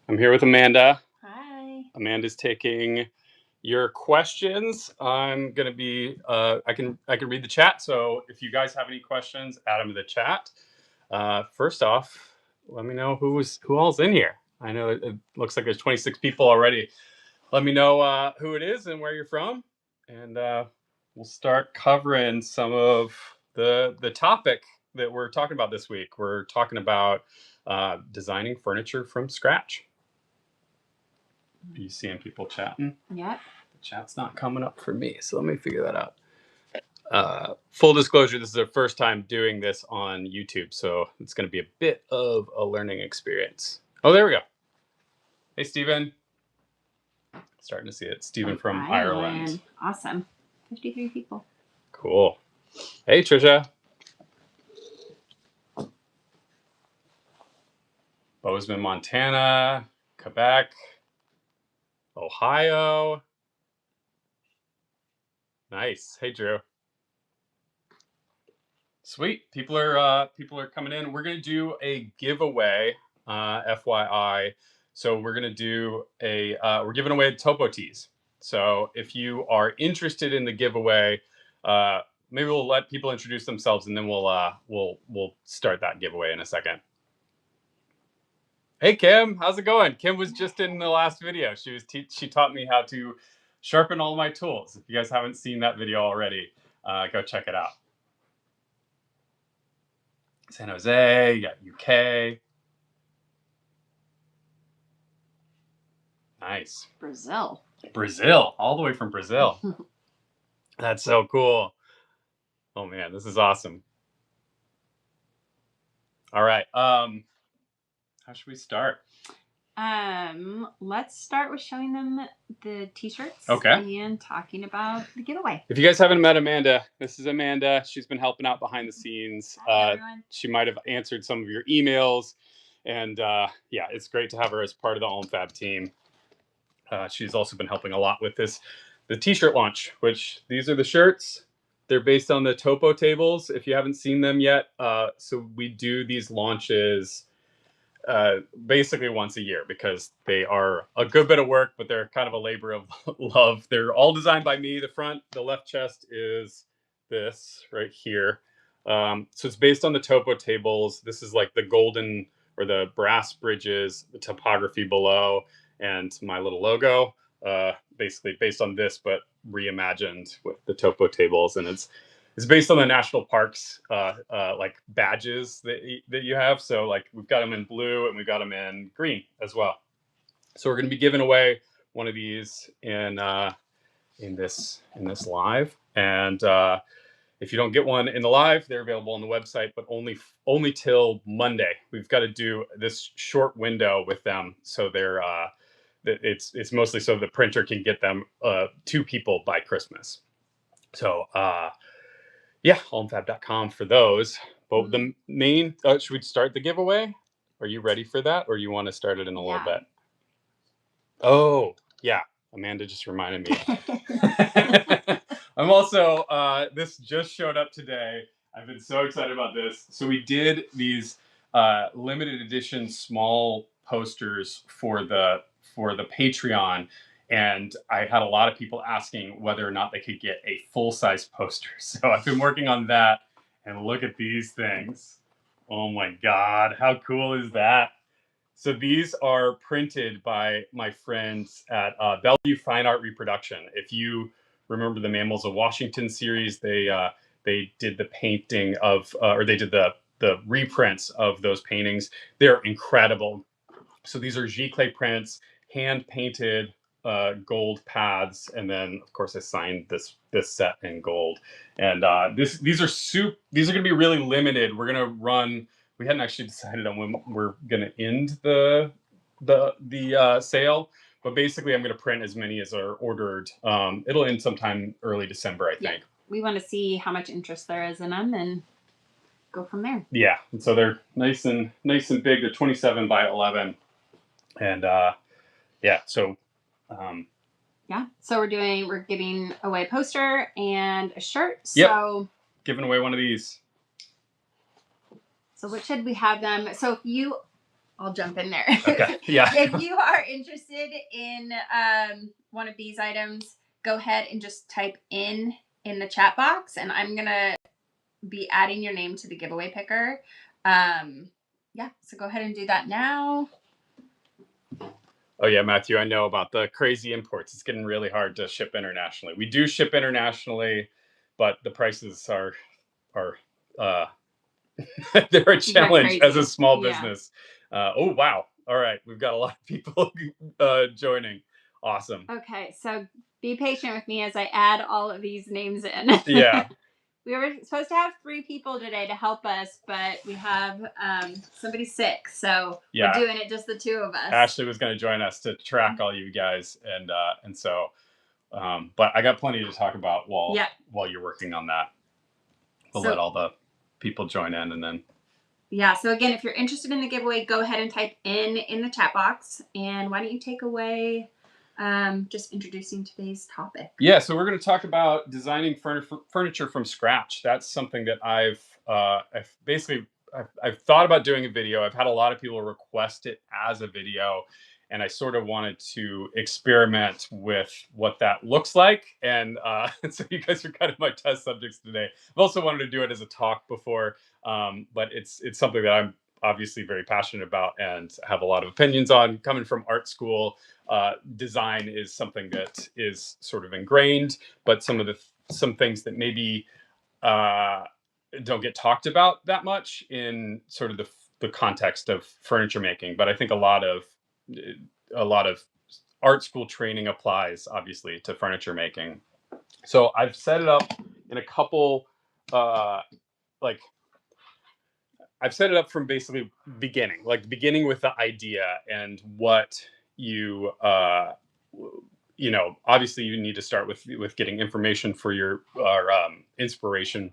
I'm here with Amanda. Hi. Amanda's taking your questions. I'm gonna be. I can read the chat. So if you guys have any questions, add them to the chat. First off, let me know who all's in here. I know it looks like there's 26 people already. Let me know who it is and where you're from, and we'll start covering some of the topic that we're talking about this week. We're talking about designing furniture from scratch. Are you seeing people chatting? Yep. The chat's not coming up for me, so let me figure that out. Full disclosure, this is our first time doing this on YouTube, so it's going to be a bit of a learning experience. Oh, there we go. Hey, Stephen. Starting to see it. Stephen from Ireland. Awesome. 53 people. Cool. Hey, Trisha. Bozeman, Montana, Quebec, Ohio. Nice. Hey, Drew. Sweet. People are coming in. We're gonna do a giveaway, FYI. So we're gonna do we're giving away Topo Tees. So if you are interested in the giveaway, maybe we'll let people introduce themselves and then we'll start that giveaway in a second. Hey Kim, how's it going? Kim was just in the last video. She taught me how to sharpen all my tools. If you guys haven't seen that video already, go check it out. San Jose, you got UK. Nice. Brazil, all the way from Brazil. That's so cool. Oh man, this is awesome. All right. How should we start? Let's start with showing them the t-shirts. Okay. And talking about the giveaway. If you guys haven't met Amanda, this is Amanda. She's been helping out behind the scenes. Hi, everyone. She might have answered some of your emails. And yeah, it's great to have her as part of the OMFab team. She's also been helping a lot with the t-shirt launch, which these are the shirts. They're based on the Topo tables, if you haven't seen them yet. So we do these launches basically once a year because they are a good bit of work, but they're kind of a labor of love. They're all designed by me. The left chest is this right here. So it's based on the Topo tables. This is like the golden or the brass bridges, the topography below, and my little logo. Basically based on this, but reimagined with the Topo tables, and it's based on the national parks like badges that you have. So like we've got them in blue and we've got them in green as well. So we're going to be giving away one of these in this live, and if you don't get one in the live, they're available on the website, but only till Monday. We've got to do this short window with them, so they're it's mostly so the printer can get them to people by Christmas. So yeah, omfab.com for those. But the main, should we start the giveaway? Are you ready for that, or you want to start it in a little bit? Oh, yeah. Amanda just reminded me. I'm also, this just showed up today. I've been so excited about this. So we did these limited edition small posters for the Patreon. And I had a lot of people asking whether or not they could get a full-size poster. So I've been working on that. And look at these things. Oh my God, how cool is that? So these are printed by my friends at Bellevue Fine Art Reproduction. If you remember the Mammals of Washington series, they did the painting of, or they did the reprints of those paintings. They're incredible. So these are giclée prints, hand painted gold pads, and then of course I signed this set in gold. And these are going to be really limited. We're going to run. We hadn't actually decided on when we're going to end the sale, but basically I'm going to print as many as are ordered. It'll end sometime early December, I think. We want to see how much interest there is in them and go from there. Yeah, and so they're nice and big. They're 27 by 11, and yeah, so. So we're giving away a poster and a shirt. Yep. So giving away one of these. So what should we have them? So if you I'll jump in there. Okay. Yeah. If you are interested in one of these items, go ahead and just type in the chat box, and I'm gonna be adding your name to the giveaway picker. Yeah, so go ahead and do that now. Oh yeah, Matthew, I know about the crazy imports. It's getting really hard to ship internationally. We do ship internationally, but the prices are they're a challenge as a small business. Oh wow! All right, we've got a lot of people joining. Awesome. Okay, so be patient with me as I add all of these names in. Yeah. We were supposed to have 3 people today to help us, but we have somebody sick, so we're doing it just the 2 of us. Ashley was going to join us to track all you guys, and so, but I got plenty to talk about while you're working on that. We'll let all the people join in, and then. Yeah. So again, if you're interested in the giveaway, go ahead and type in the chat box. And why don't you take away just introducing today's topic? Yeah. So we're going to talk about designing furniture from scratch. That's something that I've thought about doing a video. I've had a lot of people request it as a video, and I sort of wanted to experiment with what that looks like. And so you guys are kind of my test subjects today. I've also wanted to do it as a talk before, but it's something that I'm obviously very passionate about and have a lot of opinions on. Coming from art school, design is something that is sort of ingrained, but some things that maybe don't get talked about that much in sort of the context of furniture making. But I think a lot of art school training applies obviously to furniture making. So I've set it up in a couple I've set it up from basically beginning with the idea and what you obviously you need to start with getting information for your inspiration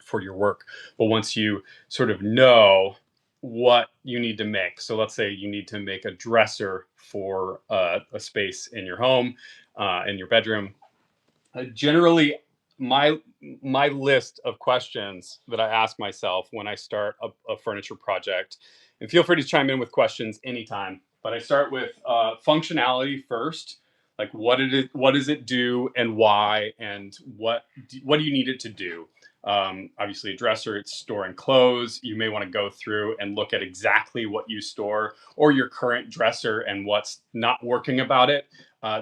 for your work. But once you sort of know what you need to make, so let's say you need to make a dresser for a space in your home, in your bedroom. Generally, my list of questions that I ask myself when I start a furniture project, and feel free to chime in with questions anytime, but I start with functionality first. Like what does it do and why, and what do you need it to do? Obviously a dresser, it's storing clothes. You may want to go through and look at exactly what you store or your current dresser and what's not working about it.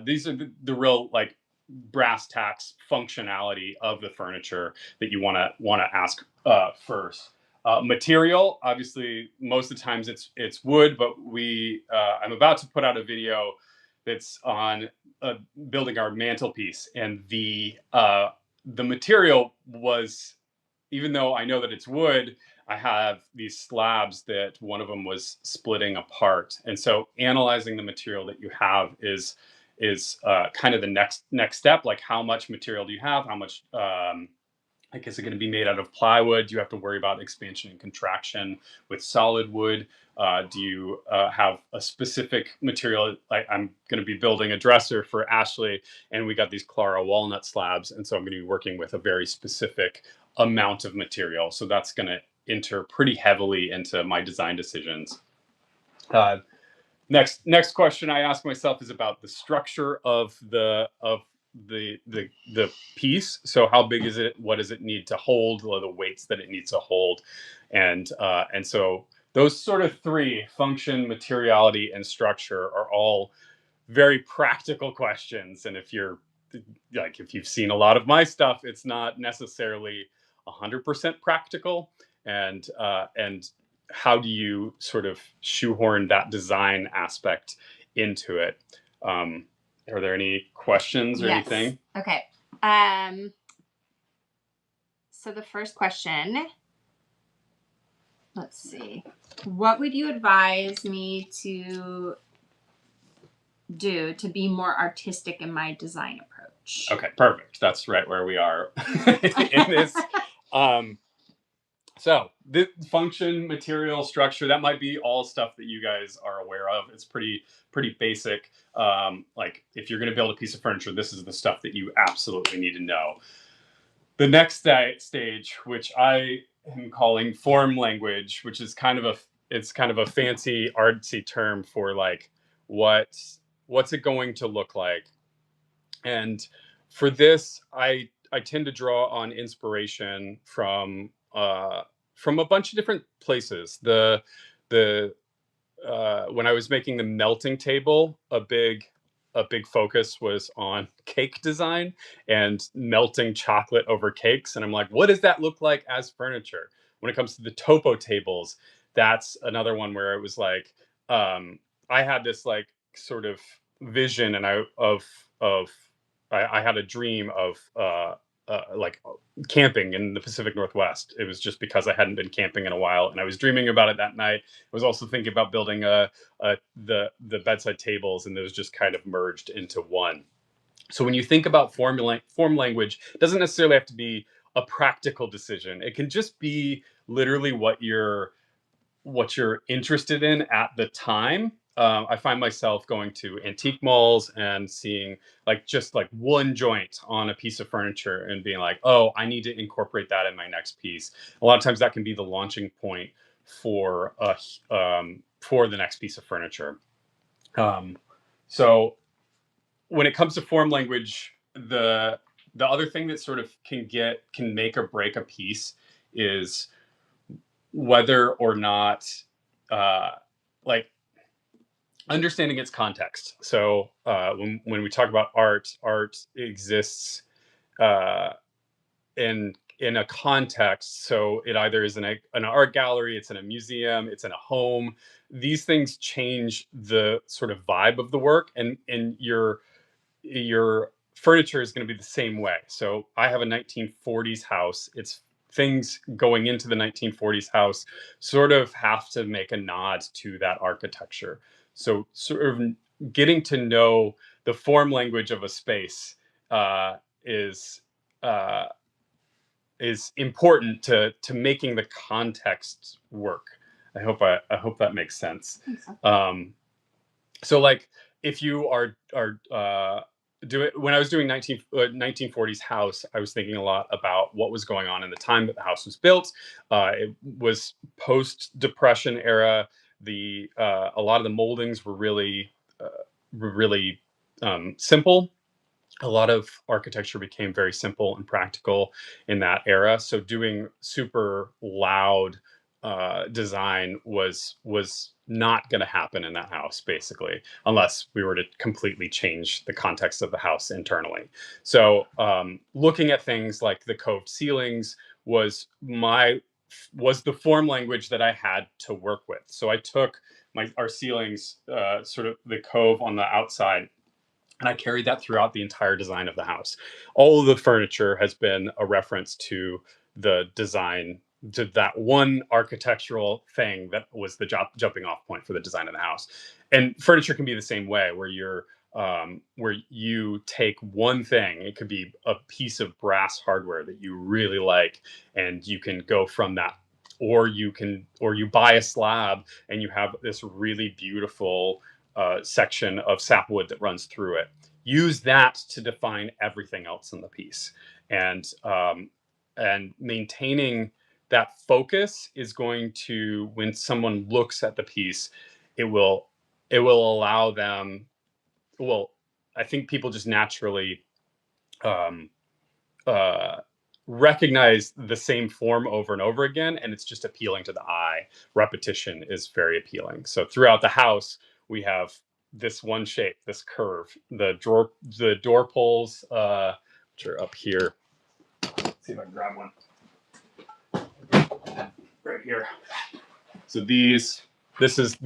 These are the real brass tacks functionality of the furniture that you want to ask first. Material, obviously, most of the times it's wood, but I'm about to put out a video that's on building our mantelpiece, and the material was, even though I know that it's wood, I have these slabs that one of them was splitting apart, and so analyzing the material that you have is kind of the next step. Like, how much material do you have? How much like, is it going to be made out of plywood? Do you have to worry about expansion and contraction with solid wood? Do you have a specific material? I'm going to be building a dresser for Ashley, and we got these Clara walnut slabs, and so I'm going to be working with a very specific amount of material. So that's going to enter pretty heavily into my design decisions. Next question I ask myself is about the structure of the piece. So how big is it? What does it need to hold? What are the weights that it needs to hold? And so those sort of 3, function, materiality, and structure, are all very practical questions. And if you've seen a lot of my stuff, it's not necessarily 100% practical. And how do you sort of shoehorn that design aspect into it? Are there any questions or anything? Okay. So the first question, let's see. What would you advise me to do to be more artistic in my design approach? Okay, perfect. That's right where we are in this. So the function, material, structure, that might be all stuff that you guys are aware of. It's pretty basic. Like, if you're going to build a piece of furniture, this is the stuff that you absolutely need to know. The next stage, which I am calling form language, which is kind of it's kind of a fancy artsy term for like what's it going to look like. And for this, I tend to draw on inspiration from a bunch of different places. The When I was making the melting table, a big focus was on cake design and melting chocolate over cakes. And I'm like, what does that look like as furniture? When it comes to the topo tables, that's another one where it was like, I had this like sort of vision, and I had a dream of like camping in the Pacific Northwest. It was just because I hadn't been camping in a while, and I was dreaming about it that night. I was also thinking about building the bedside tables, and those just kind of merged into one. So when you think about form language, it doesn't necessarily have to be a practical decision. It can just be literally what you're interested in at the time. I find myself going to antique malls and seeing like just like one joint on a piece of furniture and being like, oh, I need to incorporate that in my next piece. A lot of times that can be the launching point for for the next piece of furniture. Um, so when it comes to form language, the other thing that sort of can make or break a piece is whether or not uh, like understanding its context. So when we talk about art exists uh, in a context. So it either is in an art gallery, it's in a museum, it's in a home. These things change the sort of vibe of the work, and your furniture is going to be the same way. So I have a 1940s house. It's things going into the 1940s house sort of have to make a nod to that architecture. So sort of getting to know the form language of a space uh, is uh, is important to making the context work. I hope that makes sense. So like if you are doing when I was doing 1940s house, I was thinking a lot about what was going on in the time that the house was built. It was post Depression era. The A lot of the moldings were really simple. A lot of architecture became very simple and practical in that era. So doing super loud design was not going to happen in that house, basically, unless we were to completely change the context of the house internally. So looking at things like the coved ceilings was the form language that I had to work with. So I took our ceilings, sort of the cove on the outside, and I carried that throughout the entire design of the house. All of the furniture has been a reference to the design, to that one architectural thing that was the jumping off point for the design of the house. And furniture can be the same way, where you take one thing. It could be a piece of brass hardware that you really like, and you can go from that. Or you buy a slab and you have this really beautiful section of sapwood that runs through it. Use that to define everything else in the piece, and maintaining that focus is going to, when someone looks at the piece, it will allow them. Well, I think people just naturally um, uh, recognize the same form over and over again, and it's just appealing to the eye. Repetition is very appealing. So throughout the house, we have this one shape, this curve. The door pulls, which are up here. Let's see if I can grab one right here. So this is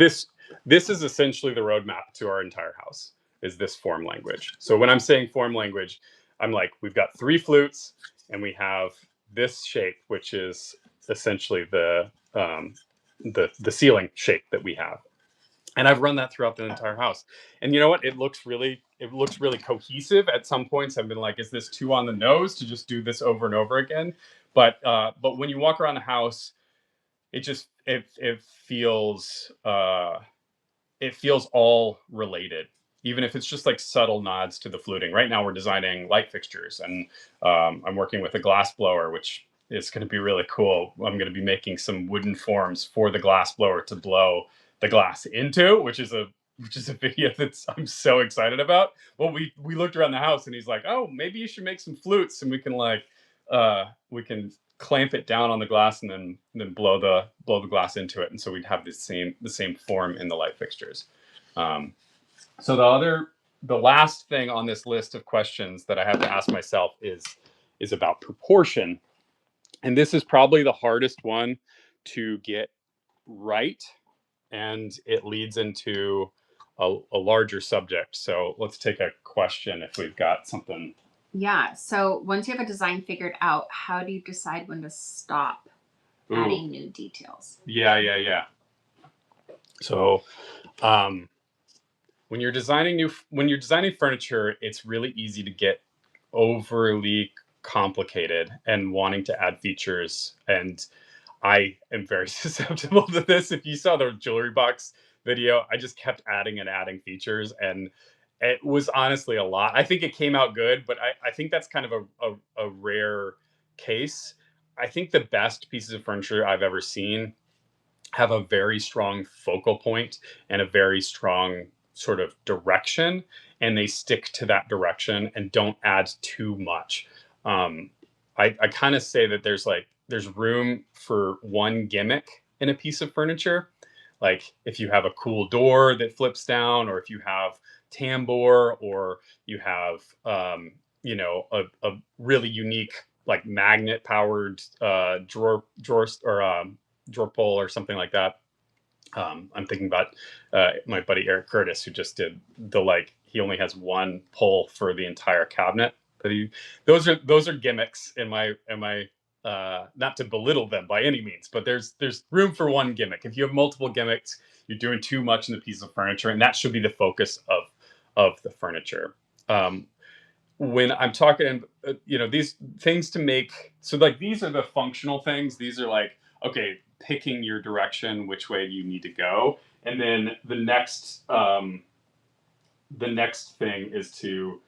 essentially the roadmap to our entire house. Is this form language? So when I'm saying form language, I'm like, we've got 3 flutes, and we have this shape, which is essentially the ceiling shape that we have. And I've run that throughout the entire house. And you know what? It looks really cohesive. At some points, I've been like, is this too on the nose to just do this over and over again? But when you walk around the house, it feels all related, even if it's just like subtle nods to the fluting. Right now we're designing light fixtures, and I'm working with a glass blower, which it's going to be really cool. I'm going to be making some wooden forms for the glass blower to blow the glass into, which is a video that I'm so excited about. Well, we looked around the house and he's like, "Oh, maybe you should make some flutes and we can clamp it down on the glass and then blow the glass into it." And so we'd have the same form in the light fixtures. So the last thing on this list of questions that I have to ask myself is about proportion. And this is probably the hardest one to get right, and it leads into a larger subject. So let's take a question if we've got something. Yeah. So once you have a design figured out, how do you decide when to stop adding new details? Yeah. So when you're designing furniture, it's really easy to get overly complicated and wanting to add features. And I am very susceptible to this. If you saw the jewelry box video, I just kept adding and adding features, and it was honestly a lot. I think it came out good, but I think that's kind of a rare case. I think the best pieces of furniture I've ever seen have a very strong focal point and a very strong sort of direction, and they stick to that direction and don't add too much. I kind of say that there's room for one gimmick in a piece of furniture. Like if you have a cool door that flips down, or if you have tambour, or you have a really unique like magnet powered drawer or drawer pull or something like that. I'm thinking about my buddy Eric Curtis, who just did he only has one pull for the entire cabinet. Those are gimmicks in my not to belittle them by any means, but there's room for one gimmick. If you have multiple gimmicks, you're doing too much in the piece of furniture, and that should be the focus of the furniture. When I'm talking, these things to make, so like these are the functional things. These are like, okay, picking your direction, which way you need to go, and then the next thing is to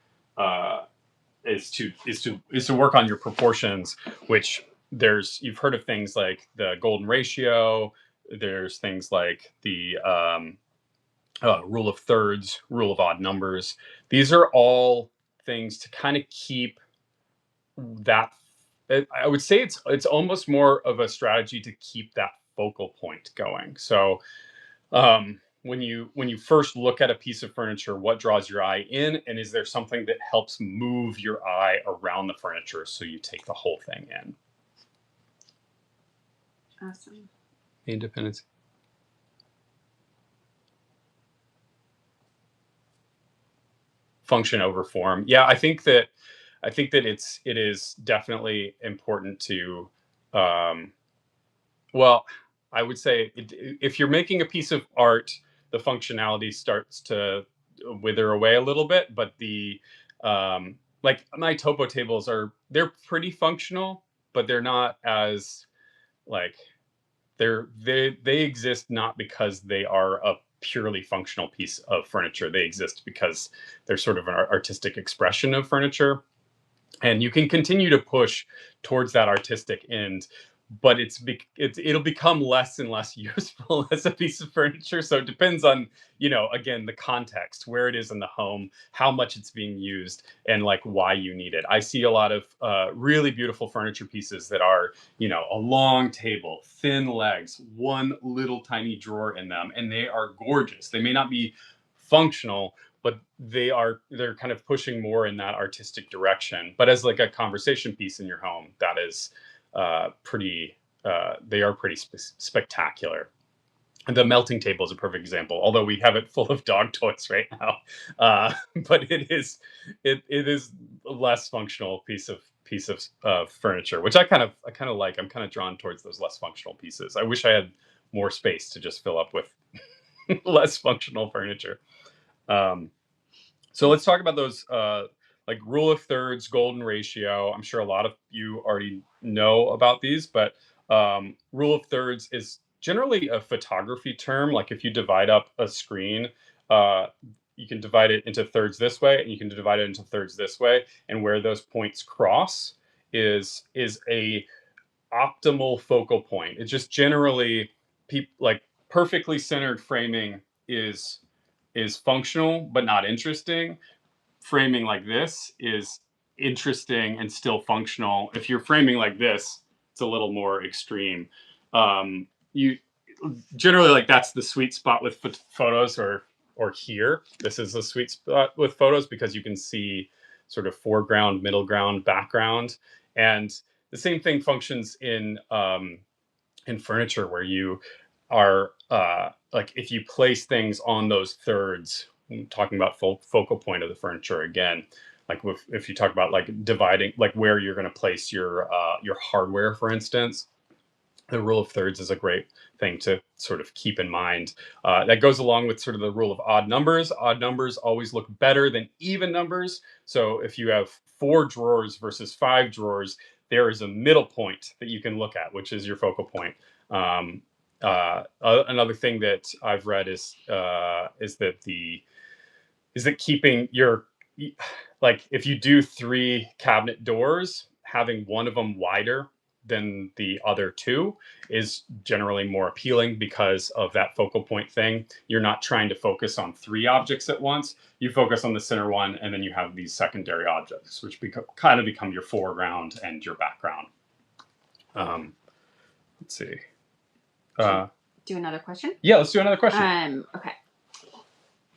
work on your proportions. Which you've heard of things like the golden ratio. There's things like the rule of thirds, rule of odd numbers. These are all things to kind of keep that. I would say it's almost more of a strategy to keep that focal point going. So when you first look at a piece of furniture, what draws your eye in, and is there something that helps move your eye around the furniture so you take the whole thing in? Awesome. Independence. Function over form. Yeah, I think that it is definitely important to well, I would say if you're making a piece of art, the functionality starts to wither away a little bit, but the like my topo tables they're pretty functional, but they're not as like they exist not because they are a purely functional piece of furniture. They exist because they're sort of an artistic expression of furniture, and you can continue to push towards that artistic end, but it'll become less and less useful as a piece of furniture. So it depends on, again, the context, where it is in the home, how much it's being used, and like why you need it. I see a lot of really beautiful furniture pieces that are, a long table, thin legs, one little tiny drawer in them, and they are gorgeous. They may not be functional, but they're kind of pushing more in that artistic direction. But as like a conversation piece in your home, that is they are pretty spectacular. And the melting table is a perfect example, although we have it full of dog toys right now. But it is a less functional piece of furniture, which I kind of like. I'm kind of drawn towards those less functional pieces. I wish I had more space to just fill up with less functional furniture. So let's talk about those like rule of thirds, golden ratio. I'm sure a lot of you already know about these, but rule of thirds is generally a photography term. Like if you divide up a screen, you can divide it into thirds this way, and you can divide it into thirds this way, and where those points cross is a optimal focal point. It's just generally like perfectly centered framing is functional but not interesting. Framing like this is interesting and still functional. If you're framing like this, it's a little more extreme. You generally, like, that's the sweet spot with photos, or here. This is a sweet spot with photos because you can see sort of foreground, middle ground, background, and the same thing functions in furniture where you are like if you place things on those thirds. I'm talking about focal point of the furniture again. Like if you talk about like dividing, like where you're going to place your hardware, for instance, the rule of thirds is a great thing to sort of keep in mind. That goes along with sort of the rule of odd numbers. Odd numbers always look better than even numbers. So if you have 4 drawers versus 5 drawers, there is a middle point that you can look at, which is your focal point. Another thing that I've read is that keeping your, like, if you do 3 cabinet doors, having one of them wider than the other 2 is generally more appealing because of that focal point thing. You're not trying to focus on 3 objects at once. You focus on the center one, and then you have these secondary objects, which kind of become your foreground and your background. Let's see. Do another question? Yeah, let's do another question. Okay.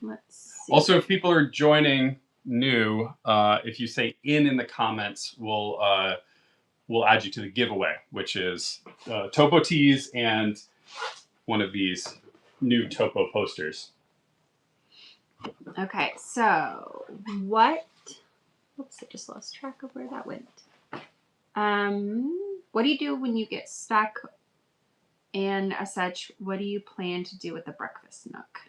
Let's see. Also, if people are joining new, if you say in the comments, we'll add you to the giveaway, which is Topo tees and one of these new Topo posters. Okay, so what? Oops, I just lost track of where that went. What do you do when you get stuck? And as such, what do you plan to do with the breakfast nook?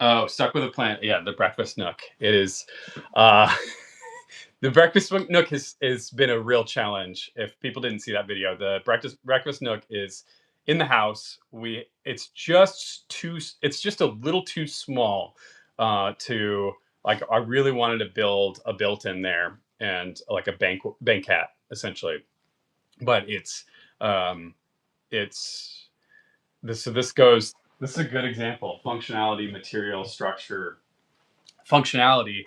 Oh, stuck with a plant. Yeah, the breakfast nook. It is. The breakfast nook has been a real challenge. If people didn't see that video, the breakfast nook is in the house. It's just a little too small to, like, I really wanted to build a built-in there and like a banquette essentially, but this is a good example. Functionality, material, structure. Functionality.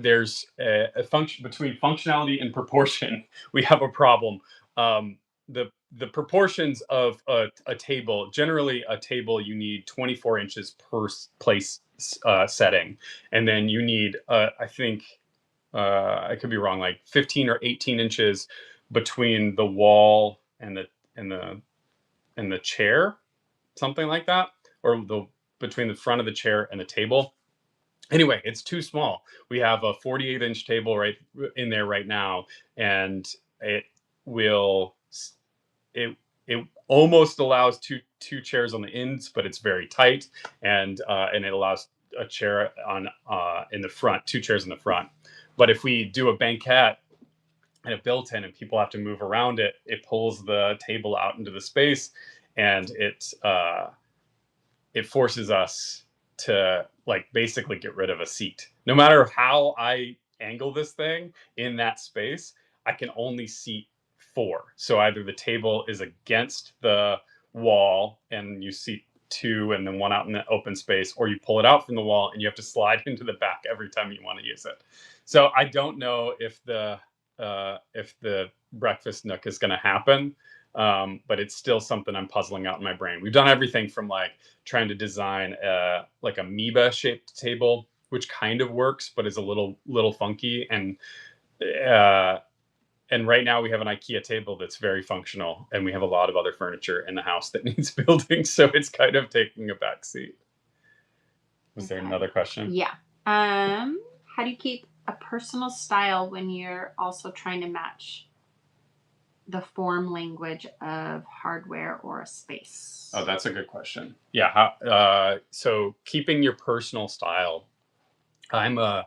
There's a function between functionality and proportion. We have a problem. The proportions of a table. Generally, a table, you need 24 inches per place setting, and then you need I think I could be wrong, like 15 or 18 inches between the wall and the chair, something like that, or between the front of the chair and the table. Anyway, it's too small. We have a 48-inch table right in there right now, and it almost allows two chairs on the ends, but it's very tight, and it allows a chair in the front, 2 chairs in the front. But if we do a banquette and a built-in and people have to move around it, it pulls the table out into the space, and it forces us to, like, basically get rid of a seat. No matter how I angle this thing in that space, I can only seat 4. So either the table is against the wall and you seat 2 and then 1 out in the open space, or you pull it out from the wall and you have to slide into the back every time you want to use it. So I don't know if the breakfast nook is going to happen. But it's still something I'm puzzling out in my brain. We've done everything from, like, trying to design like amoeba shaped table, which kind of works, but is a little funky. And right now we have an IKEA table that's very functional, and we have a lot of other furniture in the house that needs building. So it's kind of taking a back seat. Was there another question? Yeah. How do you keep a personal style when you're also trying to match the form language of hardware or a space? Oh, that's a good question. Yeah. So keeping your personal style. I'm a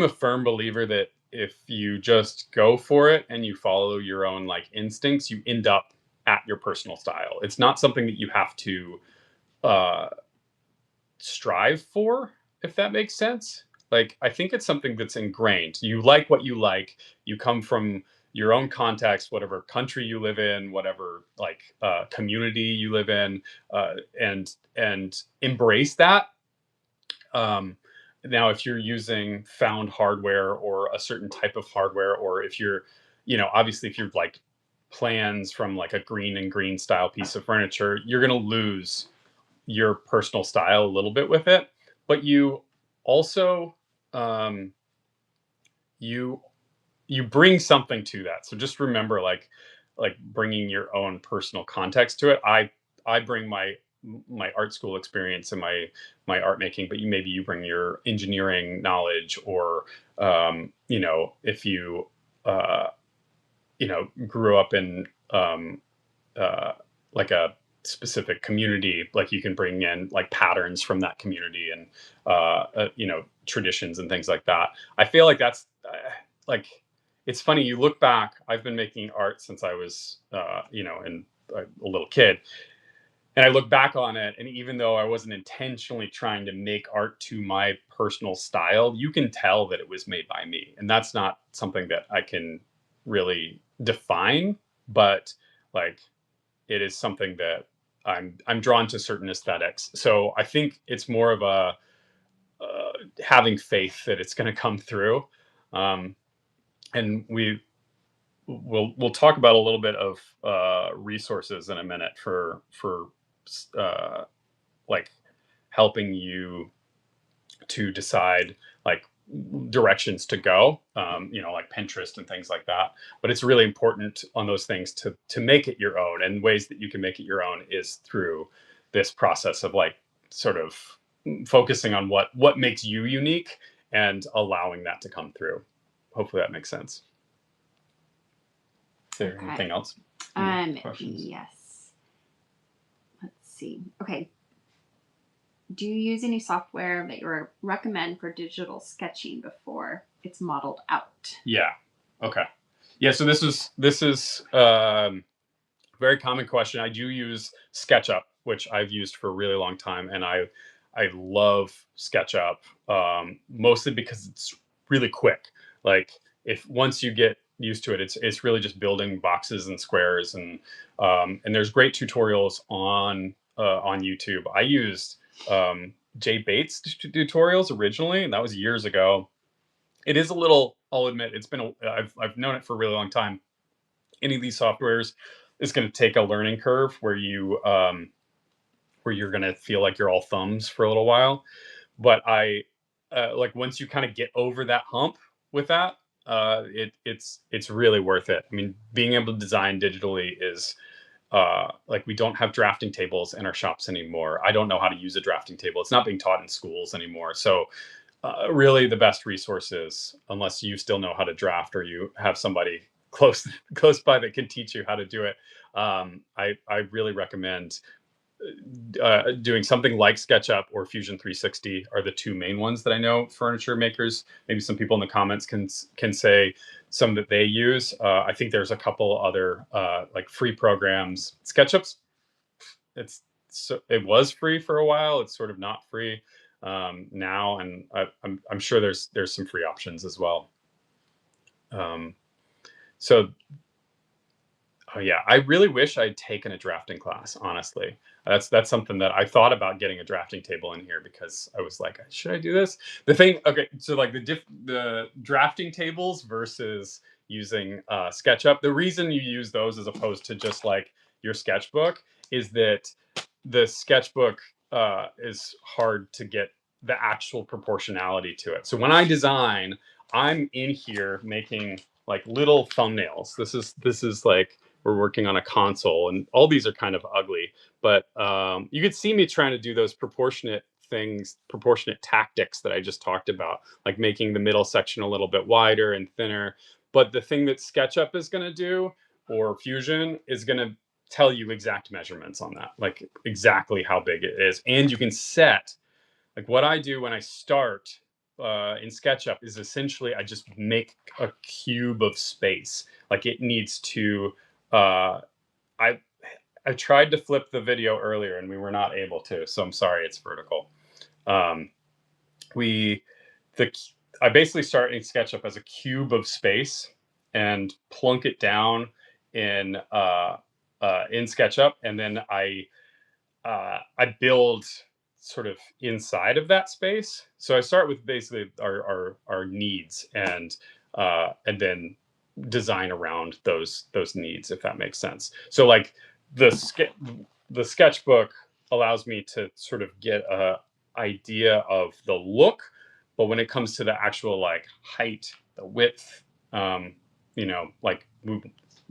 firm believer that if you just go for it and you follow your own, like, instincts, you end up at your personal style. It's not something that you have to strive for, if that makes sense. Like, I think it's something that's ingrained. You like what you like. You come from your own context, whatever country you live in, whatever like community you live in, and embrace that. Um, Now, if you're using found hardware or a certain type of hardware, or if you're, obviously if you're like plans from like a green and green style piece of furniture, you're going to lose your personal style a little bit with it. But you also, um, you you bring something to that. So just remember, like bringing your own personal context to it. I bring my art school experience and my art making, but maybe you bring your engineering knowledge, or if you uh, grew up in uh, like a specific community, like you can bring in like patterns from that community, and traditions and things like that. I feel like that's like, it's funny, you look back. I've been making art since I was in a little kid, and I look back on it, and even though I wasn't intentionally trying to make art to my personal style, you can tell that it was made by me, and that's not something that I can really define, but like, it is something that I'm drawn to certain aesthetics. So I think it's more of a having faith that it's going to come through. Um, and we'll talk about a little bit of resources in a minute for uh, like helping you to decide like directions to go, like Pinterest and things like that. But it's really important on those things to make it your own. And ways that you can make it your own is through this process of like sort of focusing on what makes you unique and allowing that to come through. Hopefully that makes sense. Is there anything else? Questions? Yes. Let's see. Okay. Do you use any software that you recommend for digital sketching before it's modeled out? Yeah. Okay. Yeah. So this is very common question. I do use SketchUp, which I've used for a really long time, and I love SketchUp, mostly because it's really quick. Like, if once you get used to it, it's really just building boxes and squares, and there's great tutorials on YouTube. I used Jay Bates tutorials originally, and that was years ago. It is a little, I'll admit, I've known it for a really long time. Any of these softwares is going to take a learning curve where you're going to feel like you're all thumbs for a little while. But I like, once you kind of get over that hump with that, it's really worth it. I mean, being able to design digitally is like, we don't have drafting tables in our shops anymore. I don't know how to use a drafting table. It's not being taught in schools anymore. So really, the best resources, unless you still know how to draft or you have somebody close by that can teach you how to do it, I really recommend doing something like SketchUp or Fusion 360 are the two main ones that I know furniture makers. Maybe some people in the comments can say some that they use. I think there's a couple other like free programs. SketchUp's it was free for a while. It's sort of not free now, and I'm sure there's some free options as well. So oh yeah, I really wish I'd taken a drafting class, honestly. That's something that I thought about, getting a drafting table in here, because I was like, should I do this? The thing, okay, so like the drafting tables versus using SketchUp, the reason you use those as opposed to just like your sketchbook is that the sketchbook is hard to get the actual proportionality to it. So when I design, I'm in here making like little thumbnails. This is like, we're working on a console, and all these are kind of ugly, but you could see me trying to do those proportionate tactics that I just talked about, like making the middle section a little bit wider and thinner. But the thing that SketchUp is going to do, or Fusion, is going to tell you exact measurements on that, like exactly how big it is. And you can set, like what I do when I start in SketchUp is essentially I just make a cube of space. Like, it needs to, I tried to flip the video earlier and we were not able to, so I'm sorry, it's vertical. I basically start in SketchUp as a cube of space, and plunk it down in SketchUp, and then I build sort of inside of that space. So I start with basically our needs, and then design around those needs, if that makes sense. So like the sketchbook allows me to sort of get a idea of the look, but when it comes to the actual like height, the width, like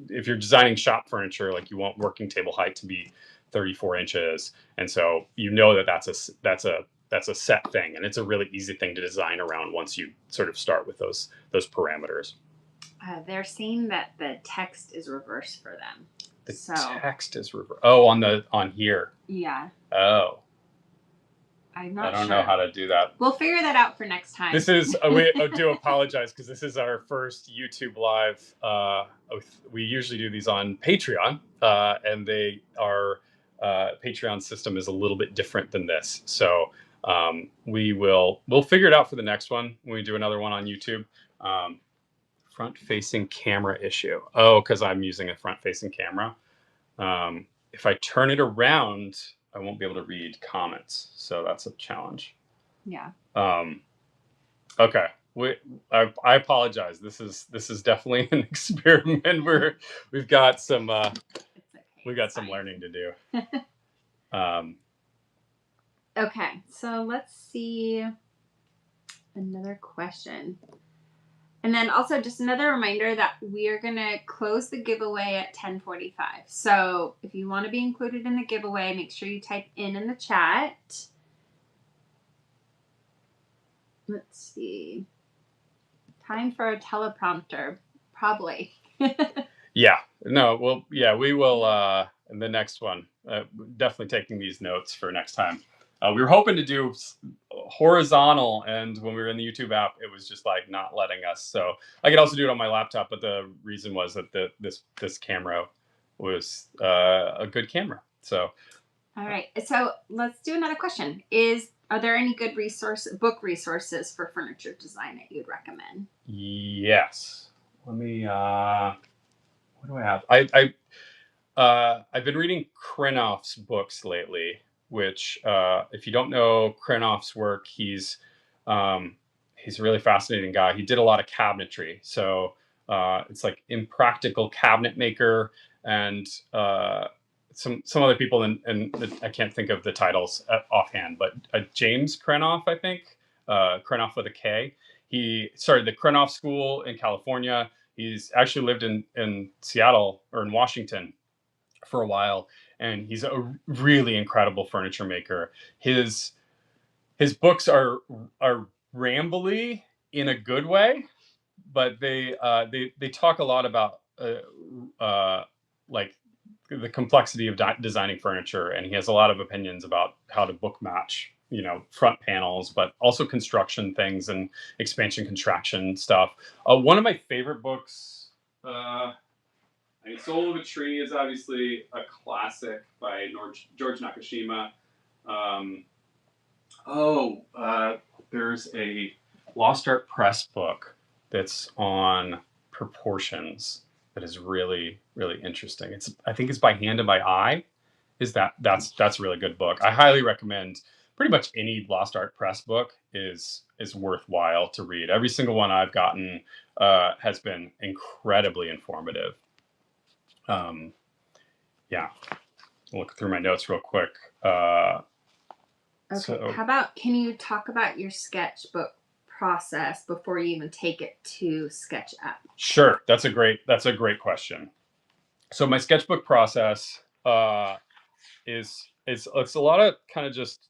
if you're designing shop furniture, like you want working table height to be 34 inches, and so that's a set thing, and it's a really easy thing to design around once you sort of start with those parameters. They're saying that the text is reversed for them. The So text is reversed. Oh, on here. Yeah. Oh. I'm not sure. I don't sure know how to do that. We'll figure that out for next time. This is we do apologize because this is our first YouTube live. We usually do these on Patreon, and they are Patreon system is a little bit different than this. So we'll figure it out for the next one when we do another one on YouTube. Front-facing camera issue. Oh, because I'm using a front-facing camera. If I turn it around, I won't be able to read comments, so that's a challenge. Yeah. Okay. I apologize. This is definitely an experiment. We've got some some learning to do. Okay, so let's see another question. And then also just another reminder that we are going to close the giveaway at 10:45. So if you want to be included in the giveaway, make sure you type in the chat. Let's see. Time for a teleprompter. Probably. Yeah. No, well, yeah, we will in the next one. Definitely taking these notes for next time. We were hoping to do horizontal, and when we were in the YouTube app, it was just like not letting us. So I could also do it on my laptop, but the reason was that this camera was a good camera. So. All right. So let's do another question. Are there any good book resources for furniture design that you'd recommend? Yes. Let me. What do I have? I've been reading Krenoff's books lately, which, if you don't know Krenoff's work, he's a really fascinating guy. He did a lot of cabinetry, so it's like Impractical Cabinet Maker, and some other people, and I can't think of the titles offhand, but James Krenoff, I think, Krenoff with a K. He started the Krenoff School in California. He's actually lived in Seattle or in Washington for a while, and he's a really incredible furniture maker. His books are rambly in a good way, but they talk a lot about like the complexity of designing furniture, and he has a lot of opinions about how to book match, front panels, but also construction things and expansion contraction stuff. One of my favorite books, Soul of a Tree, is obviously a classic by George Nakashima. There's a Lost Art Press book that's on proportions that is really, really interesting. I think it's by Hand and by Eye. That's a really good book. I highly recommend. Pretty much any Lost Art Press book is worthwhile to read. Every single one I've gotten has been incredibly informative. Yeah, I'll look through my notes real quick. Okay. So, how about, can you talk about your sketchbook process before you even take it to SketchUp? Sure, that's a great question. So my sketchbook process is it's a lot of kind of just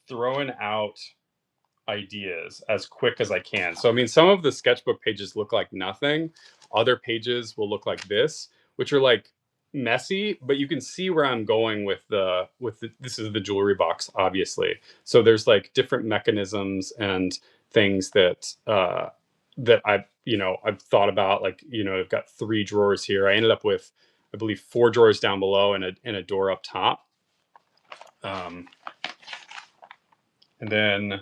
throwing out ideas as quick as I can. So I mean, some of the sketchbook pages look like nothing. Other pages will look like this, which are like messy, but you can see where I'm going with this is the jewelry box, obviously. So there's like different mechanisms and things that I've thought about. Like, I've got 3 drawers here. I ended up with, I believe, 4 drawers down below and a door up top. And then,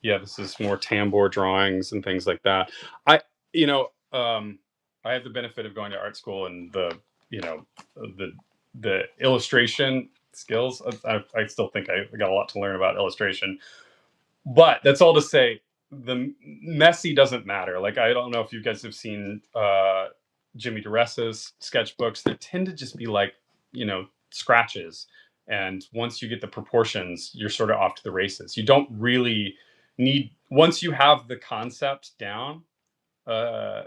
yeah, this is more tambour drawings and things like that. I have the benefit of going to art school, and you know the illustration skills. I still think I got a lot to learn about illustration, but that's all to say the messy doesn't matter. Like, I don't know if you guys have seen Jimmy DeRessa's sketchbooks. They tend to just be like, scratches. And once you get the proportions, you're sort of off to the races. You don't really need, once you have the concept down, uh,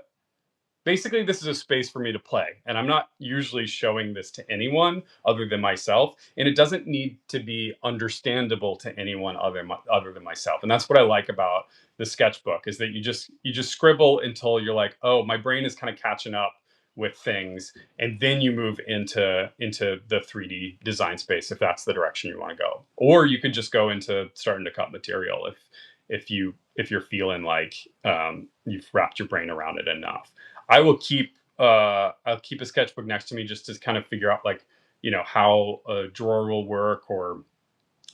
basically this is a space for me to play, and I'm not usually showing this to anyone other than myself, and it doesn't need to be understandable to anyone other than myself. And that's what I like about the sketchbook, is that you just scribble until you're like, oh, my brain is kind of catching up with things, and then you move into the 3D design space if that's the direction you want to go. Or you could just go into starting to cut material if you're feeling like you've wrapped your brain around it enough. I'll keep a sketchbook next to me just to kind of figure out, like, how a drawer will work, or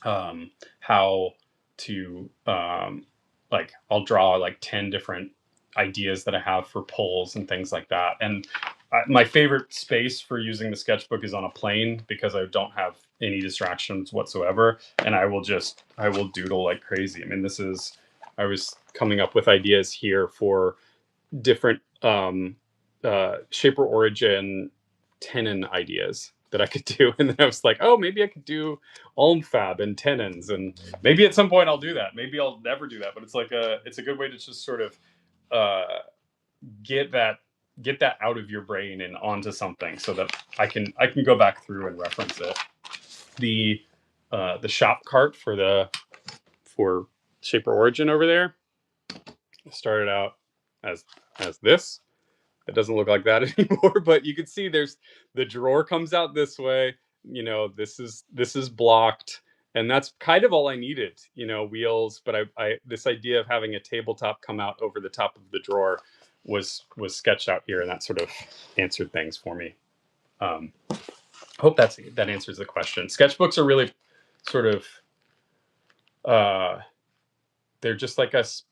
how to like, I'll draw like 10 different ideas that I have for polls and things like that. And my favorite space for using the sketchbook is on a plane, because I don't have any distractions whatsoever, and I will doodle like crazy. I mean, I was coming up with ideas here for different Shaper Origin tenon ideas that I could do, and then I was like, oh, maybe I could do Almfab and tenons, and maybe at some point I'll do that. Maybe I'll never do that, but it's a good way to just sort of uh, get that out of your brain and onto something, so that I can go back through and reference it. The shop cart for Shaper Origin over there started out as this. It doesn't look like that anymore, but you can see there's the drawer comes out this way. This is blocked, and that's kind of all I needed. Wheels, but I this idea of having a tabletop come out over the top of the drawer was sketched out here, and that sort of answered things for me. Hope that answers the question. Sketchbooks are really sort of they're just like us.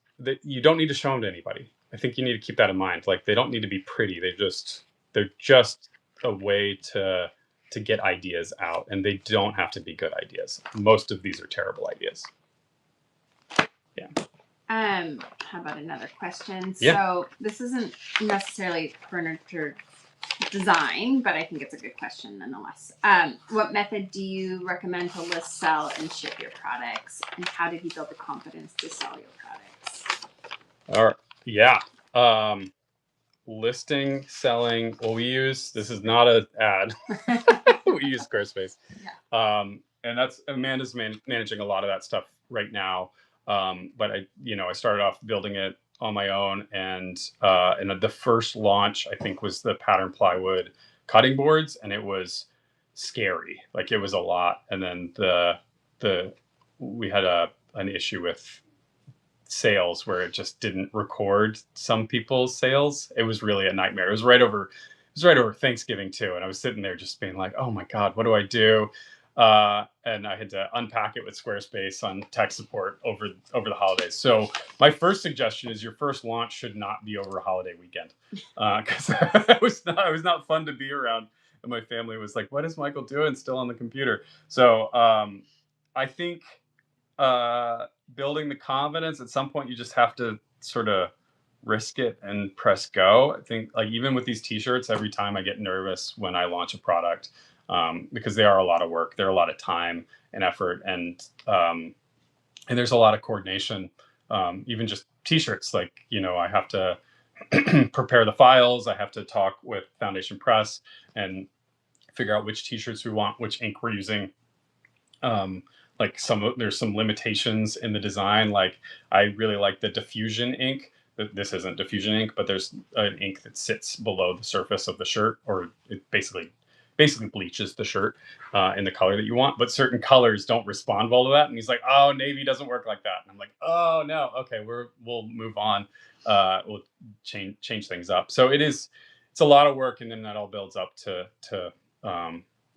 You don't need to show them to anybody. I think you need to keep that in mind. Like, they don't need to be pretty. They're just a way to get ideas out, and they don't have to be good ideas. Most of these are terrible ideas. Yeah. How about another question? Yeah. So this isn't necessarily furniture design, but I think it's a good question nonetheless. What method do you recommend to list, sell, and ship your products? And how did you build the confidence to sell your products? All right. Yeah. Listing, selling. Well, this is not an ad. We use Squarespace. Yeah. And that's Amanda's managing a lot of that stuff right now. But I started off building it on my own, and the first launch, I think, was the pattern plywood cutting boards, and it was scary. Like, it was a lot. And then we had an issue with sales where it just didn't record some people's sales. It was really a nightmare. It was right over Thanksgiving too, and I was sitting there just being like, oh my god, what do I do? And I had to unpack it with Squarespace on tech support over the holidays. So my first suggestion is your first launch should not be over a holiday weekend, because it was not fun to be around, and my family was like, what is Michael doing still on the computer? So I think building the confidence, at some point you just have to sort of risk it and press go. I think, like, even with these t-shirts, every time I get nervous when I launch a product, because they are a lot of work. They're a lot of time and effort, and there's a lot of coordination. Even just t-shirts, like, I have to prepare the files. I have to talk with Foundation Press and figure out which t-shirts we want, which ink we're using. Like, there's some limitations in the design. Like, I really like the diffusion ink. This isn't diffusion ink, but there's an ink that sits below the surface of the shirt, or it basically bleaches the shirt in the color that you want. But certain colors don't respond well to that. And he's like, oh, navy doesn't work like that. And I'm like, oh no, okay, we'll move on. We'll change things up. So it's a lot of work, and then that all builds up to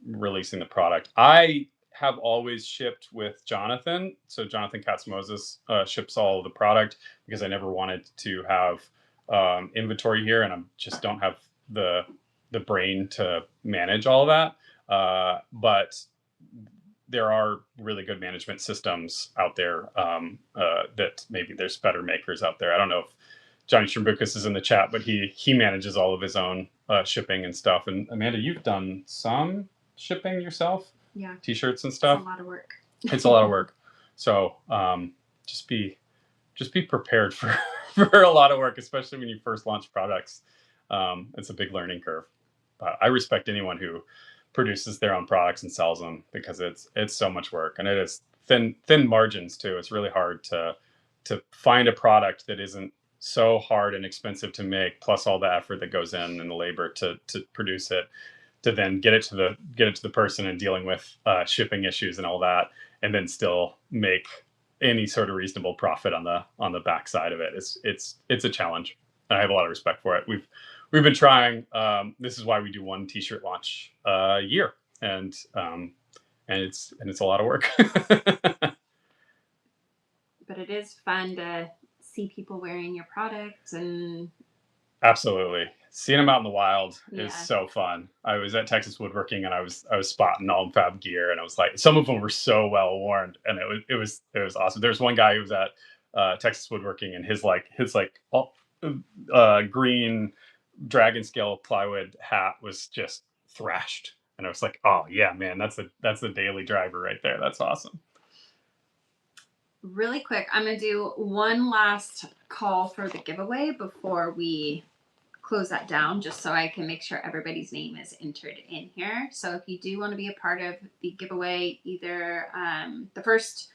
releasing the product. I have always shipped with Jonathan. So Jonathan Katz-Moses ships all of the product, because I never wanted to have inventory here, and I just don't have the brain to manage all that. But there are really good management systems out there that maybe there's better makers out there. I don't know if Johnny Trimbukas is in the chat, but he manages all of his own shipping and stuff. And Amanda, you've done some shipping yourself? Yeah. T-shirts and stuff? It's a lot of work. It's a lot of work. So just be prepared for, for a lot of work, especially when you first launch products. It's a big learning curve. But I respect anyone who produces their own products and sells them, because it's so much work, and it is thin margins too. It's really hard to find a product that isn't so hard and expensive to make, plus all the effort that goes in and the labor to produce it, to then get it to the person and dealing with shipping issues and all that, and then still make any sort of reasonable profit on the backside of it. It's a challenge. I have a lot of respect for it. We've been trying. This is why we do one T-shirt launch a year, and it's a lot of work. But it is fun to see people wearing your product, and absolutely, seeing them out in the wild Yeah. is so fun. I was at Texas Woodworking, and I was spotting all fab gear, and I was like, some of them were so well worn, and it was awesome. There's one guy who was at Texas Woodworking, and his green dragon scale plywood hat was just thrashed, and I was like, oh yeah, man, that's the daily driver right there. That's awesome. Really quick, I'm gonna do one last call for the giveaway before we close that down, just so I can make sure everybody's name is entered in here. So if you do want to be a part of the giveaway, either the first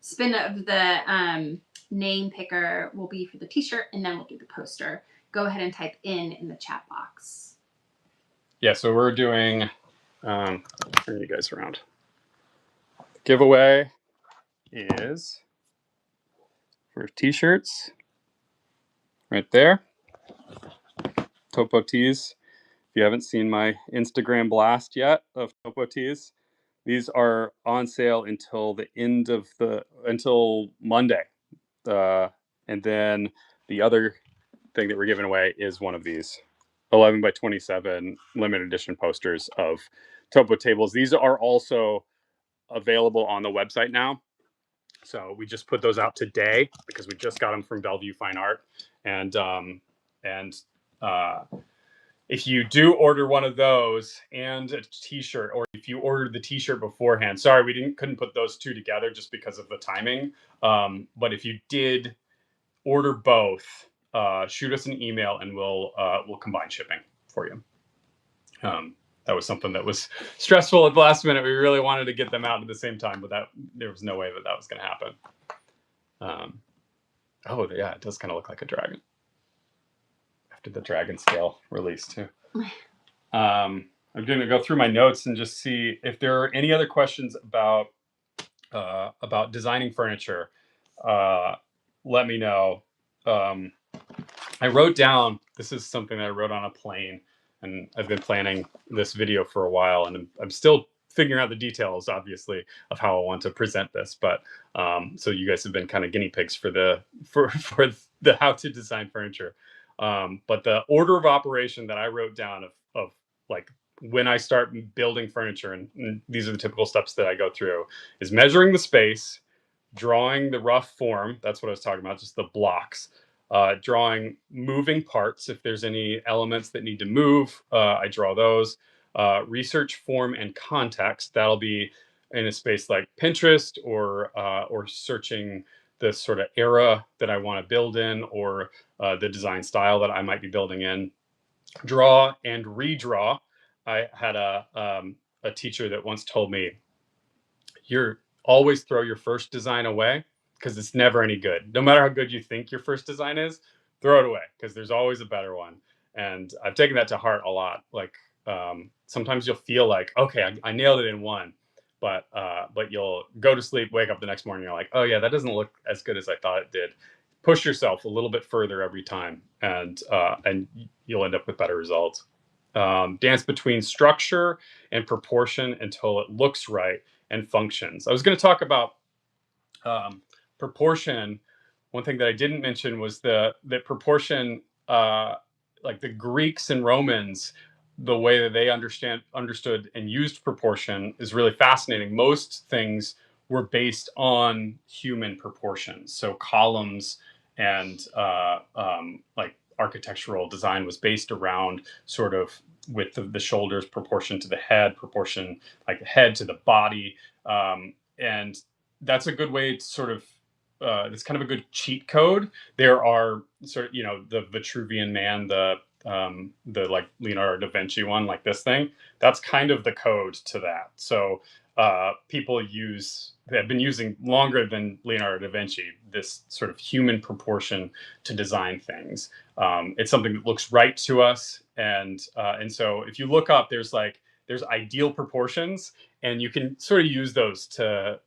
spin of the name picker will be for the t-shirt, and then we'll do the poster. Go ahead and type in the chat box. Yeah, so we're doing turn you guys around. Giveaway is for t-shirts right there. Topo Tees. If you haven't seen my Instagram blast yet of Topo Tees, these are on sale until until Monday. And then the other thing that we're giving away is one of these 11 by 27 limited edition posters of Topo tables. These are also available on the website now. So we just put those out today because we just got them from Bellevue Fine Art. And if you do order one of those and a t-shirt, or if you ordered the t-shirt beforehand, sorry, we couldn't put those two together just because of the timing. But if you did order both, shoot us an email and we'll combine shipping for you. That was something that was stressful at the last minute. We really wanted to get them out at the same time, but there was no way that was going to happen. Oh yeah, it does kind of look like a dragon after the dragon scale release too. I'm going to go through my notes and just see if there are any other questions about designing furniture. Let me know. I wrote down, this is something that I wrote on a plane, and I've been planning this video for a while, and I'm still figuring out the details, obviously, of how I want to present this. But so you guys have been kind of guinea pigs for the how to design furniture. But the order of operation that I wrote down of like when I start building furniture, and these are the typical steps that I go through, is measuring the space, drawing the rough form. That's what I was talking about, just the blocks. Drawing moving parts. If there's any elements that need to move, I draw those. Research form and context. That'll be in a space like Pinterest, or searching the sort of era that I want to build in, or the design style that I might be building in. Draw and redraw. I had a teacher that once told me, "You're always throw your first design away, because it's never any good. No matter how good you think your first design is, throw it away, because there's always a better one." And I've taken that to heart a lot. Like sometimes you'll feel like, okay, I nailed it in one, but you'll go to sleep, wake up the next morning, you're like, oh yeah, that doesn't look as good as I thought it did. Push yourself a little bit further every time, and you'll end up with better results. Dance between structure and proportion until it looks right and functions. I was going to talk about proportion. One thing that I didn't mention was that proportion like the Greeks and Romans, the way that they understood and used proportion is really fascinating. Most things were based on human proportions, so columns and like architectural design was based around sort of width of the shoulders, proportion to the head, proportion like the head to the body, and that's a good way to sort of it's kind of a good cheat code. There are sort of, you know, the Vitruvian Man, the like Leonardo da Vinci one, like this thing. That's kind of the code to that. So people have been using longer than Leonardo da Vinci this sort of human proportion to design things. It's something that looks right to us, and so if you look up, there's ideal proportions, and you can sort of use those to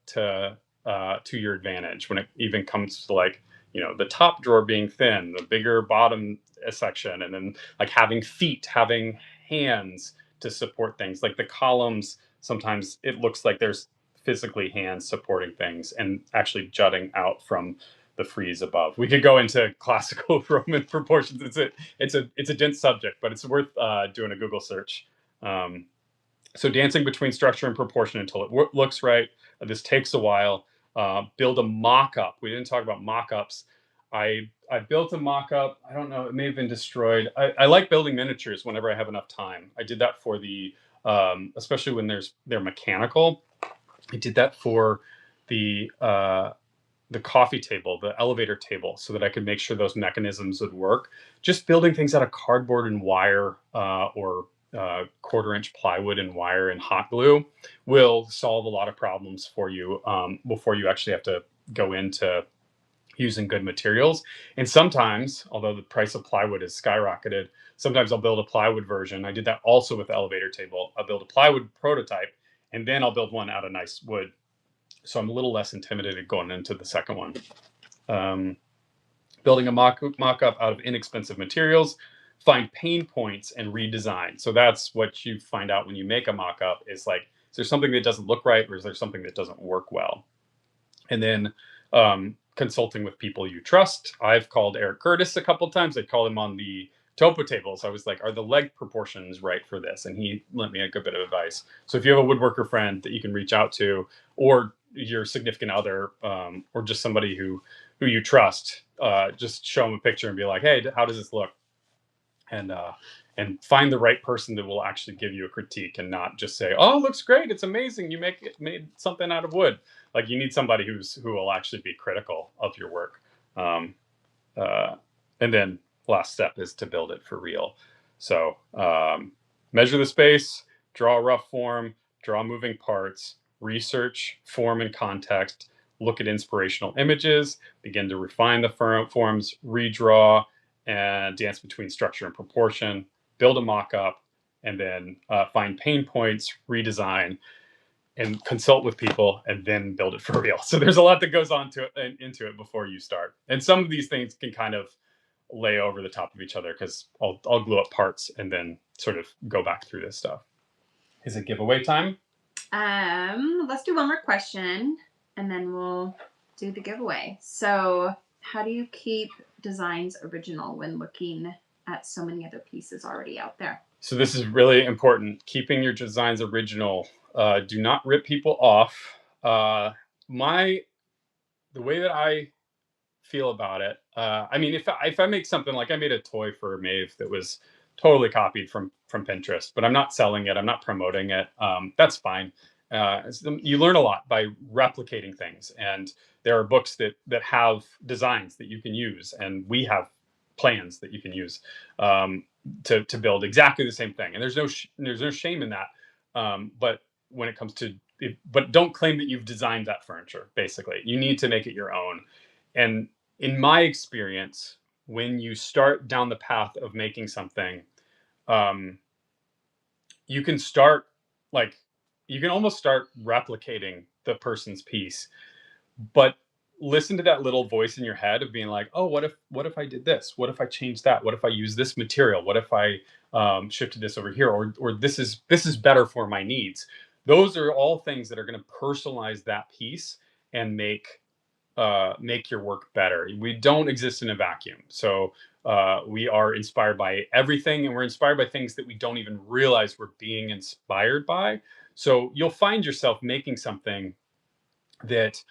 your advantage when it even comes to, like, you know, the top drawer being thin, the bigger bottom section, and then like having feet, having hands to support things. Like the columns, sometimes it looks like there's physically hands supporting things and actually jutting out from the frieze above. We could go into classical Roman proportions. It's a dense subject, but it's worth doing a Google search. So dancing between structure and proportion until it looks right. This takes a while. Build a mock-up. We didn't talk about mock-ups. I built a mock-up. I don't know. It may have been destroyed. I like building miniatures whenever I have enough time. I did that for the especially when they're mechanical. I did that for the coffee table, the elevator table, so that I could make sure those mechanisms would work. Just building things out of cardboard and wire, or quarter-inch plywood and wire and hot glue will solve a lot of problems for you before you actually have to go into using good materials. And sometimes, although the price of plywood has skyrocketed, sometimes I'll build a plywood version. I did that also with the elevator table. I'll build a plywood prototype, and then I'll build one out of nice wood. So I'm a little less intimidated going into the second one. Building a mock-up out of inexpensive materials, find pain points and redesign. So that's what you find out when you make a mock-up, is like, is there something that doesn't look right, or is there something that doesn't work well? And then consulting with people you trust. I've called Eric Curtis a couple times. I called him on the topo tables. I was like, are the leg proportions right for this? And he lent me a good bit of advice. So if you have a woodworker friend that you can reach out to, or your significant other, or just somebody who you trust, just show them a picture and be like, hey, how does this look? And find the right person that will actually give you a critique, and not just say, oh, it looks great, it's amazing, you made something out of wood. Like, you need somebody who will actually be critical of your work. And then last step is to build it for real. So measure the space, draw a rough form, draw moving parts, research form and context, look at inspirational images, begin to refine the forms, redraw, and dance between structure and proportion, build a mock-up, and then find pain points, redesign, and consult with people, and then build it for real. So there's a lot that goes on into it before you start. And some of these things can kind of lay over the top of each other, because I'll glue up parts and then sort of go back through this stuff. Is it giveaway time? Let's do one more question, and then we'll do the giveaway. So, how do you keep designs original when looking at so many other pieces already out there? So this is really important. Keeping your designs original. Do not rip people off. The way that I feel about it, I mean, if I make something, like I made a toy for Maeve that was totally copied from Pinterest, but I'm not selling it, I'm not promoting it. That's fine. You learn a lot by replicating things, and there are books that have designs that you can use, and we have plans that you can use to build exactly the same thing. And there's no shame in that. But when it comes to but don't claim that you've designed that furniture. Basically, you need to make it your own. And in my experience, when you start down the path of making something, you can almost start replicating the person's piece, but listen to that little voice in your head of being like, oh, what if I did this? What if I changed that? What if I use this material? What if I shifted this over here? Or this is better for my needs. Those are all things that are going to personalize that piece and make make your work better. We don't exist in a vacuum. So we are inspired by everything, and we're inspired by things that we don't even realize we're being inspired by. So you'll find yourself making something that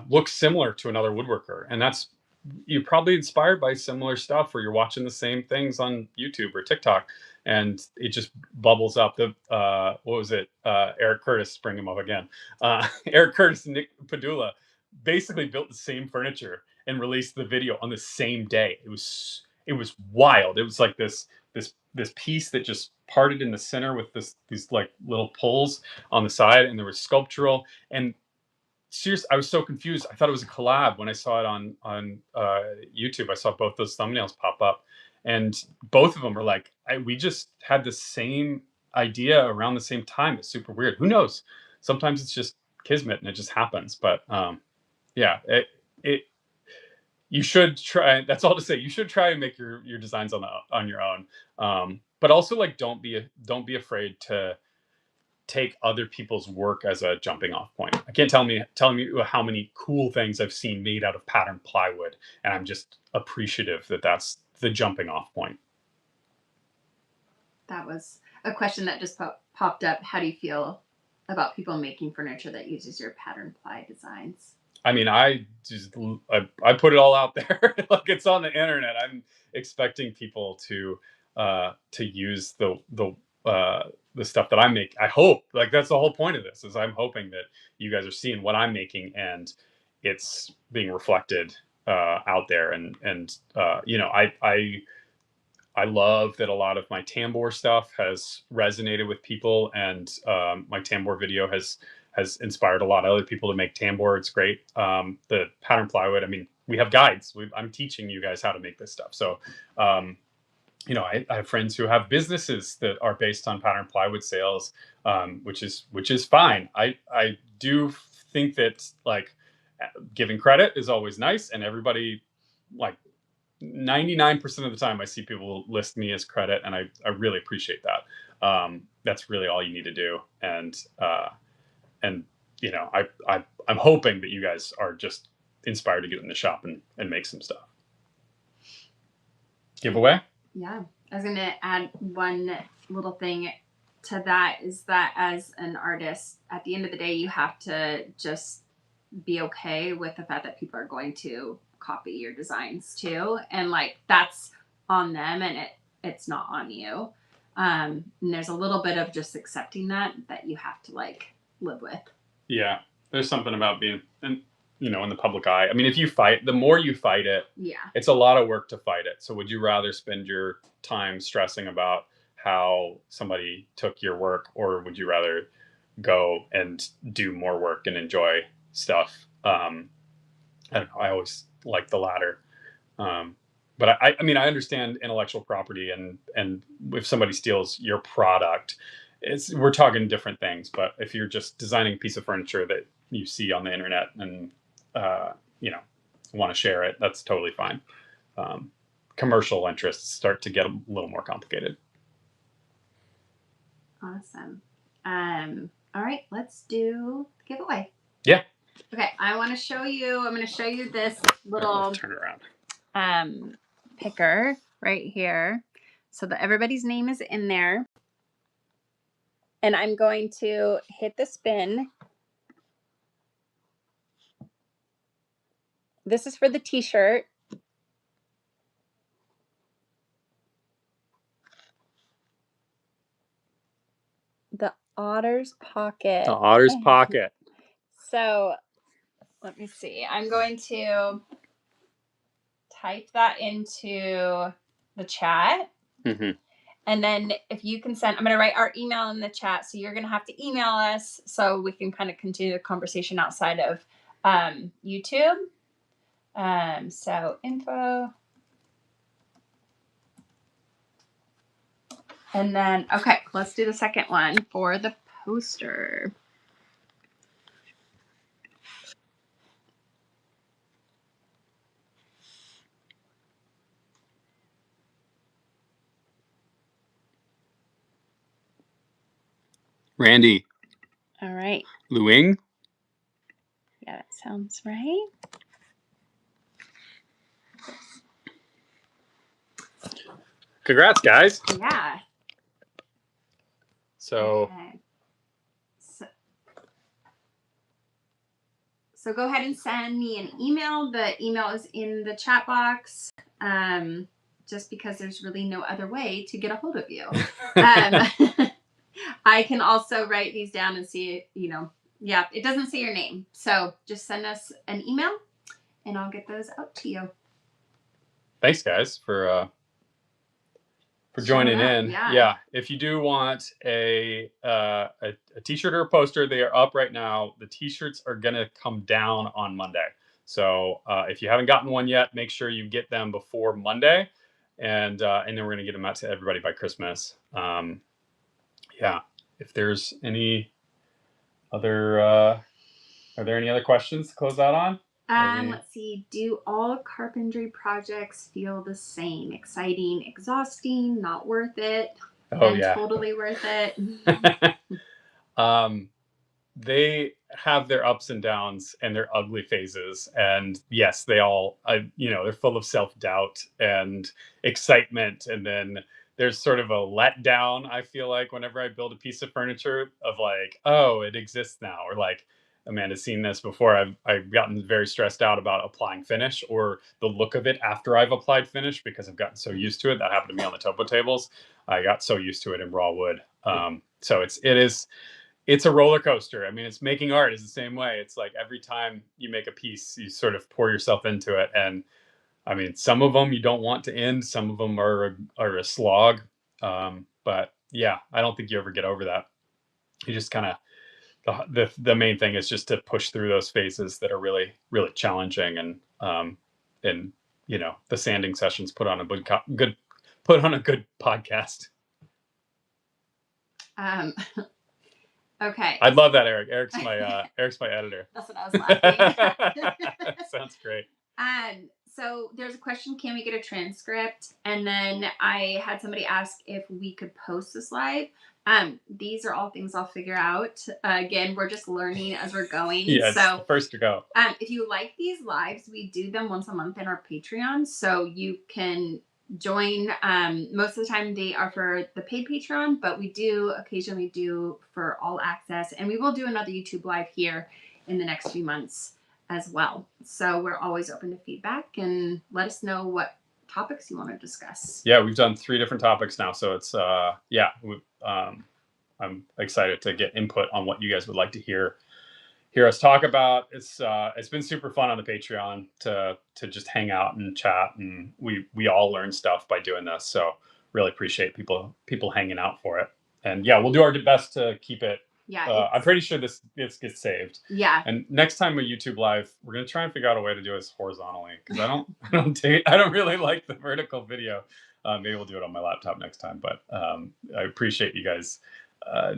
looks similar to another woodworker, and that's you're probably inspired by similar stuff, or you're watching the same things on YouTube or TikTok, and it just bubbles up. The what was it? Eric Curtis, bring him up again. Eric Curtis and Nick Padula basically built the same furniture and released the video on the same day. It was wild. It was like this piece that just parted in the center with these like little pulls on the side, and there was sculptural. And seriously, I was so confused. I thought it was a collab when I saw it on YouTube. I saw both those thumbnails pop up, and both of them are like, we just had the same idea around the same time. It's super weird. Who knows? Sometimes it's just kismet and it just happens. But yeah, it you should try. That's all to say. You should try and make your designs on your own. But also, like, don't be afraid to take other people's work as a jumping off point. I can't telling you how many cool things I've seen made out of patterned plywood, and I'm just appreciative that that's the jumping off point. That was a question that just popped up. How do you feel about people making furniture that uses your pattern ply designs? I mean, I put it all out there. Like, it's on the internet. I'm expecting people to use the stuff that I make. I hope, like, that's the whole point of this, is I'm hoping that you guys are seeing what I'm making and it's being reflected out there. And you know, I love that a lot of my tambour stuff has resonated with people, and my tambour video has inspired a lot of other people to make tambour. It's great. The pattern plywood, I mean, we have guides. I'm teaching you guys how to make this stuff. So, you know, I have friends who have businesses that are based on pattern plywood sales, which is fine. I do think that, like, giving credit is always nice, and everybody, like, 99% of the time I see people list me as credit, and I really appreciate that. That's really all you need to do. And you know, I'm hoping that you guys are just inspired to get in the shop and make some stuff. Giveaway? Yeah. I was going to add one little thing to that, is that as an artist, at the end of the day, you have to just be okay with the fact that people are going to copy your designs too. And, like, that's on them, and it's not on you. And there's a little bit of just accepting that you have to, like, live with. Yeah. There's something about being, and you know, in the public eye. I mean, if you fight, the more you fight it, Yeah. it's a lot of work to fight it. So would you rather spend your time stressing about how somebody took your work, or would you rather go and do more work and enjoy stuff? I don't know. I always like the latter. But I mean, I understand intellectual property, and if somebody steals your product, we're talking different things. But if you're just designing a piece of furniture that you see on the internet and you know, want to share it, that's totally fine. Commercial interests start to get a little more complicated. Awesome. All right, let's do the giveaway. Yeah. Okay, I'm going to show you this little turn it around. Picker right here, so that everybody's name is in there. And I'm going to hit the spin. This is for the t-shirt. The Otter's Pocket. The Otter's Pocket. So let me see. I'm going to type that into the chat. Mm-hmm. And then if you can send, I'm going to write our email in the chat. So you're going to have to email us so we can kind of continue the conversation outside of YouTube. So info. And then, okay, let's do the second one for the poster. Randy. All right. Luing? Yeah, that sounds right. congrats, guys. Yeah. So, Okay. So go ahead and send me an email. The email is in the chat box. Just because there's really no other way to get a hold of you. I can also write these down and see, yeah, it doesn't say your name. So just send us an email and I'll get those out to you. thanks, guys, for joining in. Yeah. If you do want a t-shirt or a poster, they are up right now. The t-shirts are going to come down on Monday. So if you haven't gotten one yet, make sure you get them before Monday. And then we're going to get them out to everybody by Christmas. If there's any other, are there any other questions to close out on? Let's see. Do all carpentry projects feel the same? Exciting, exhausting, not worth it? Totally worth it. They have their ups and downs and their ugly phases. And yes, they all, they're full of self-doubt and excitement. And then there's sort of a letdown, I feel like, whenever I build a piece of furniture of like, oh, it exists now. Or like, Amanda's seen this before. I've gotten very stressed out about applying finish or the look of it after I've applied finish because I've gotten so used to it. That happened to me on the topo tables. I got so used to it in raw wood. So it's a roller coaster. I mean, it's making art is the same way. It's like every time you make a piece, you sort of pour yourself into it. And I mean, some of them you don't want to end. Some of them are a slog. But yeah, I don't think you ever get over that. You just kind of, the main thing is just to push through those phases that are really, really challenging. And the sanding sessions put on a good podcast. Okay. I love that, Eric. Eric's my editor. That's what I was laughing. Sounds great. So there's a question, can we get a transcript? And then I had somebody ask if we could post this live. These are all things I'll figure out. Again, we're just learning as we're going. Yes, so first to go. If you like these lives, we do them once a month in our Patreon. So you can join. Most of the time they are for the paid Patreon, but we do occasionally do for all access. And we will do another YouTube live here in the next few months as well. So we're always open to feedback and let us know what topics you want to discuss. Yeah, we've done 3 different topics now. So it's, I'm excited to get input on what you guys would like to hear us talk about. It's been super fun on the Patreon to just hang out and chat, and we all learn stuff by doing this. So really appreciate people hanging out for it. And yeah, we'll do our best to keep it. Yeah, I'm pretty sure this gets saved. Yeah. And next time we YouTube live, we're gonna try and figure out a way to do this horizontally because I don't really like the vertical video. Maybe we'll do it on my laptop next time. But I appreciate you guys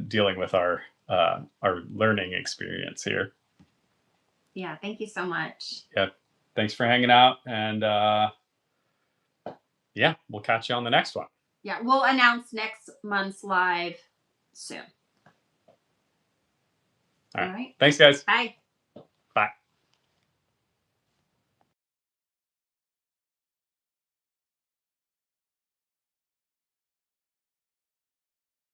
dealing with our learning experience here. Yeah, thank you so much. Yeah, thanks for hanging out, and we'll catch you on the next one. Yeah, we'll announce next month's live soon. All right. Thanks, guys. Bye.